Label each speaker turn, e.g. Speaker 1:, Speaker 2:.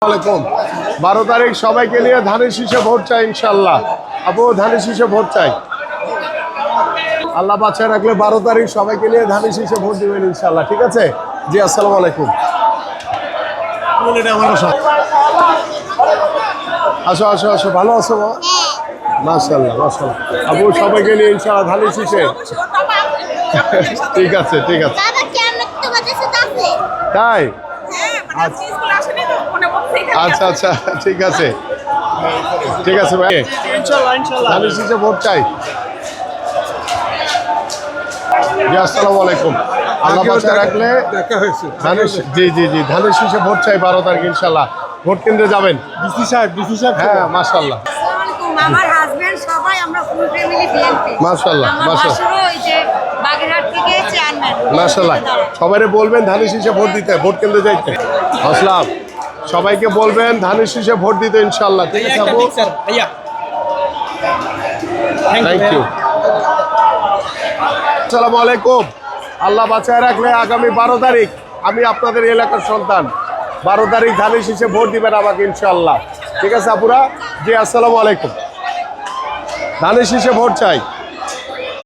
Speaker 1: আলাইকুম 12 তারিখ সবাইকে নিয়ে ধানের শীষে ভোট চাই ইনশাআল্লাহ। আপু ধানের শীষে ভোট চাই, আল্লাহ বাঁচায় রাখলে 12 তারিখ সবাইকে নিয়ে ধানের শীষে ভোট দিবেন ইনশাআল্লাহ। ঠিক আছে জি, আসসালামু আলাইকুম। আসো আসো আসো, ভালো আছো? মাশাআল্লাহ মাশাআল্লাহ। আপু সবাইকে নিয়ে ইনশাআল্লাহ ধানের শীষে। ঠিক আছে ঠিক আছে। তাই আচ্ছা আচ্ছা, ঠিক আছে ঠিক আছে ভাই, ধানের শীষে ভোট চাই। জি আসসালামু আলাইকুম। আল্লাহ বাঁচায় রাখলে জি জি জি ধানের শীষে ভোট চাই 12 তারিখ ইনশাআল্লাহ। ভোট কেন্দ্রে যাবেন?
Speaker 2: ডিসি সাহেব
Speaker 1: হ্যাঁ মাশাআল্লাহ
Speaker 3: আমার হাজবেন্ড সবাই আমরা ফুল ফ্যামিলি বিএনপি।
Speaker 1: মাশাআল্লাহ মাশাআল্লাহ
Speaker 3: ওই যে বাগেরহাট থেকে চেয়ারম্যান।
Speaker 1: মাশাআল্লাহ, সবাইরে বলবেন ধানের শীষে ভোট দিতে, ভোট কেন্দ্রে যাইতে। আসসালাম, সবাইকে বলবেন ধানের শীষে ভোট দিতে ইনশাআল্লাহ। ঠিক আছে আপু, থ্যাংক ইউ। আসসালামু আলাইকুম। আল্লাহ বাঁচায় রাখলে আগামী 12 তারিখ আমি আপনাদের এলাকার সন্তান। 12 তারিখ ধানের শীষে ভোট দিবেন আমাকে ইনশাআল্লাহ। ঠিক আছে আপুরা, জি আসসালামু আলাইকুম। ধানের শীষে ভোট চাই।